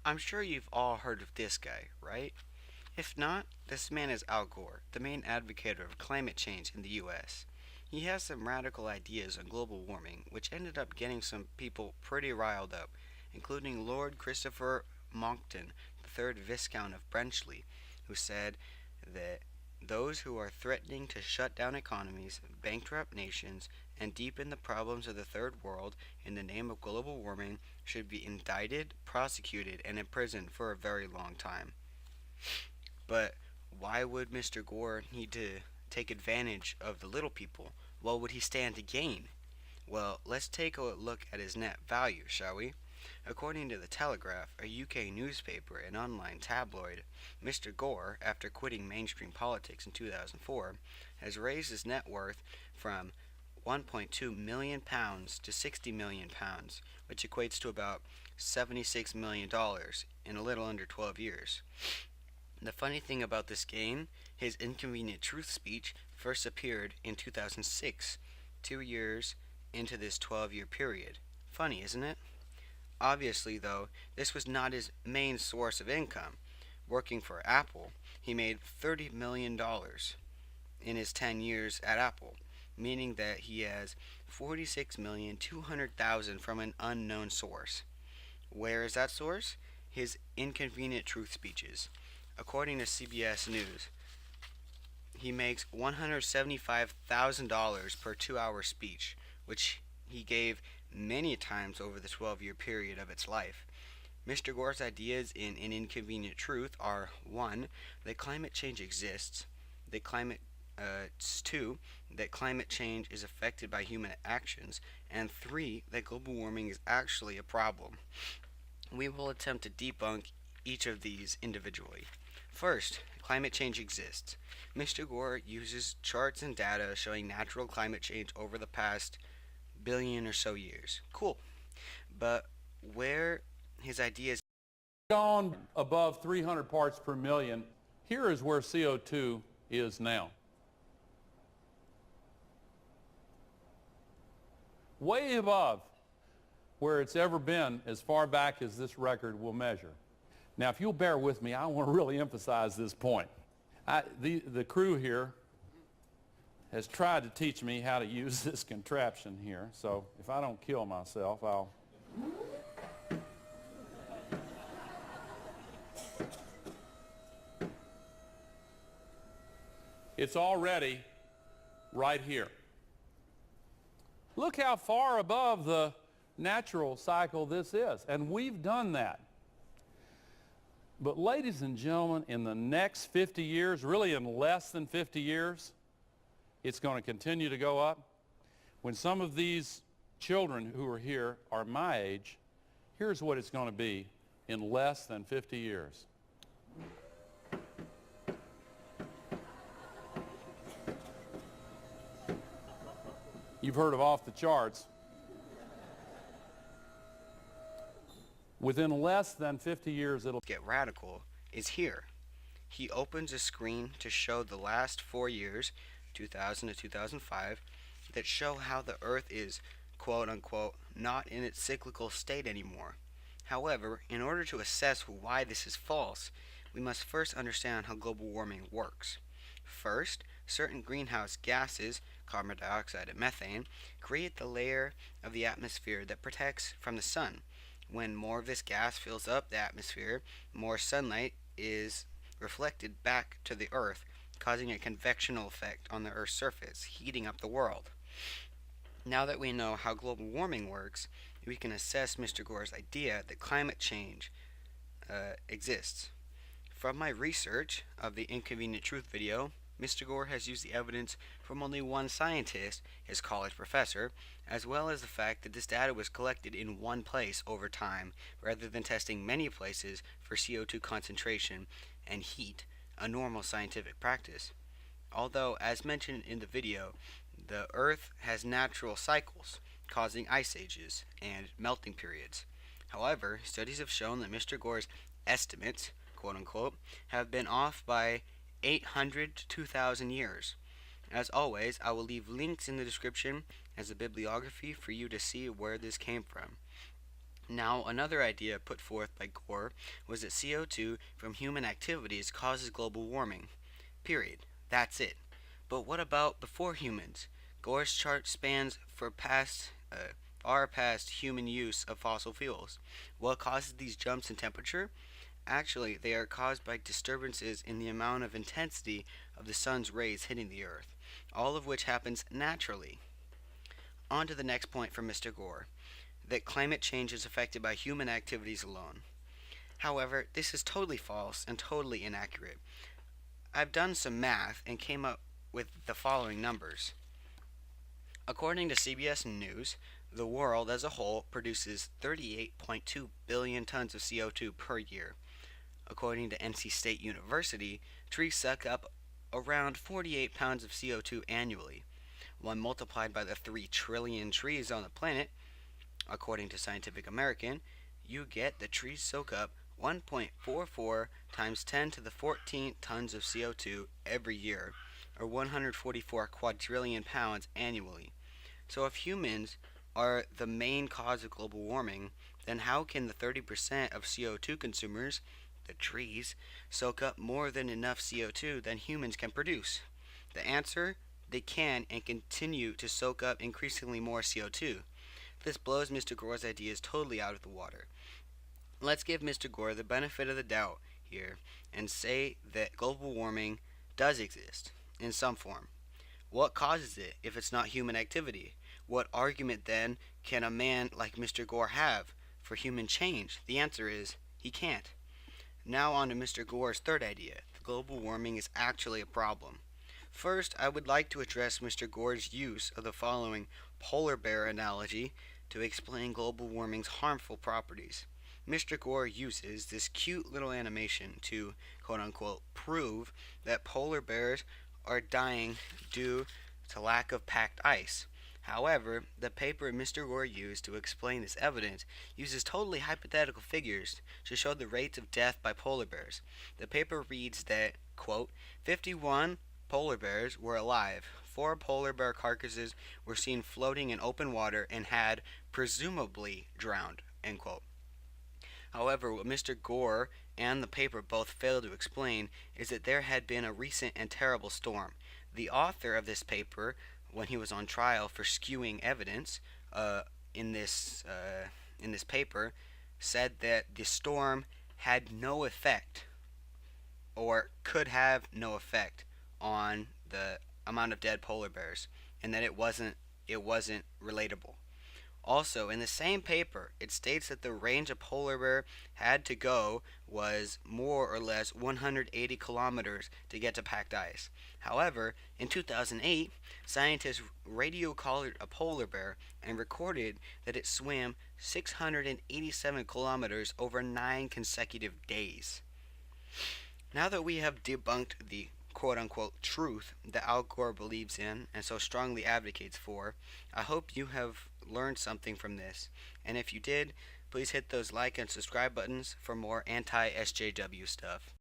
I'm sure you've all heard of this guy, right? If not, this man is Al Gore, the main advocate of climate change in the US. He has some radical ideas on global warming, which ended up getting some people pretty riled up, including Lord Christopher Monckton, the third Viscount of Brenchley, who said that those who are threatening to shut down economies, bankrupt nations, and deepen the problems of the third world in the name of global warming should be indicted, prosecuted, and imprisoned for a very long time. But why would Mr. Gore need to take advantage of the little people? What would he stand to gain? Well, let's take a look at his net value, shall we? According to The Telegraph, a UK newspaper and online tabloid, Mr. Gore, after quitting mainstream politics in 2004, has raised his net worth from £1.2 million to £60 million, which equates to about $76 million in a little under 12 years. The funny thing about this game, his inconvenient truth speech first appeared in 2006, 2 years into this 12-year period. Funny, isn't it? Obviously, though, this was not his main source of income. Working for Apple, he made $30 million in his 10 years at Apple, meaning that he has 46,200,000 from an unknown source. Where is that source? His inconvenient truth speeches. According to CBS News, he makes $175,000 per 2 hour speech, which he gave many times over the 12-year period of its life. Mr. Gore's ideas in An Inconvenient Truth are 1. That climate change exists, that climate 2. That climate change is affected by human actions, and 3. That global warming is actually a problem. We will attempt to debunk each of these individually. First, climate change exists. Mr. Gore uses charts and data showing natural climate change over the past billion or so years. Cool. But where his ideas Gone above 300 parts per million, here is where CO2 is now. Way above where it's ever been as far back as this record will measure. Now, if you'll bear with me, I want to really emphasize this point. The crew here has tried to teach me how to use this contraption here, so if I don't kill myself, I'll... It's already right here. Look how far above the natural cycle this is, and we've done that. But ladies and gentlemen, in the next 50 years, really in less than 50 years, it's going to continue to go up. When some of these children who are here are my age, here's what it's going to be in less than 50 years. You've heard of off the charts. Within less than 50 years, it'll get radical is here. He opens a screen to show the last 4 years, 2000 to 2005, that show how the Earth is, quote unquote, not in its cyclical state anymore. However, in order to assess why this is false, we must first understand how global warming works. First, certain greenhouse gases, carbon dioxide and methane, create the layer of the atmosphere that protects from the sun. When more of this gas fills up the atmosphere, more sunlight is reflected back to the Earth, causing a convectional effect on the Earth's surface, heating up the world. Now that we know how global warming works, we can assess Mr. Gore's idea that climate change exists. From my research of the Inconvenient Truth video, Mr. Gore has used the evidence from only one scientist, his college professor, as well as the fact that this data was collected in one place over time, rather than testing many places for CO2 concentration and heat, a normal scientific practice. Although, as mentioned in the video, the Earth has natural cycles, causing ice ages and melting periods. However, studies have shown that Mr. Gore's estimates, quote unquote, have been off by 800 to 2,000 years. As always, I will leave links in the description as a bibliography for you to see where this came from. Now, another idea put forth by Gore was that CO2 from human activities causes global warming. Period. That's it. But what about before humans? Gore's chart spans far past human use of fossil fuels. What causes these jumps in temperature? Actually, they are caused by disturbances in the amount of intensity of the sun's rays hitting the Earth, all of which happens naturally. On to the next point from Mr. Gore, that climate change is affected by human activities alone. However, this is totally false and totally inaccurate. I've done some math and came up with the following numbers. According to CBS News, the world as a whole produces 38.2 billion tons of CO2 per year. According to NC State University, trees suck up around 48 pounds of CO2 annually. When multiplied by the 3 trillion trees on the planet, according to Scientific American, you get the trees soak up 1.44 times 10 to the 14th tons of CO2 every year, or 144 quadrillion pounds annually. So if humans are the main cause of global warming, then how can the 30% of CO2 consumers, the trees, soak up more than enough CO2 than humans can produce? The answer: they can and continue to soak up increasingly more CO2. This blows Mr. Gore's ideas totally out of the water. Let's give Mr. Gore the benefit of the doubt here and say that global warming does exist in some form. What causes it if it's not human activity? What argument then can a man like Mr. Gore have for human change? The answer is he can't. Now on to Mr. Gore's third idea, that global warming is actually a problem. First, I would like to address Mr. Gore's use of the following polar bear analogy to explain global warming's harmful properties. Mr. Gore uses this cute little animation to, quote unquote, prove that polar bears are dying due to lack of packed ice. However, the paper Mr. Gore used to explain this evidence uses totally hypothetical figures to show the rates of death by polar bears. The paper reads that, quote, 51 polar bears were alive. 4 polar bear carcasses were seen floating in open water and had presumably drowned, end quote. However, what Mr. Gore and the paper both fail to explain is that there had been a recent and terrible storm. The author of this paper, when he was on trial for skewing evidence in this paper, said that the storm had no effect or could have no effect on the amount of dead polar bears, and that it wasn't relatable. Also, in the same paper, it states that the range a polar bear had to go was more or less 180 kilometers to get to packed ice. However, in 2008, scientists radio collared a polar bear and recorded that it swam 687 kilometers over 9 consecutive days. Now that we have debunked the quote-unquote truth that Al Gore believes in and so strongly advocates for, I hope you have learned something from this. And if you did, please hit those like and subscribe buttons for more anti-SJW stuff.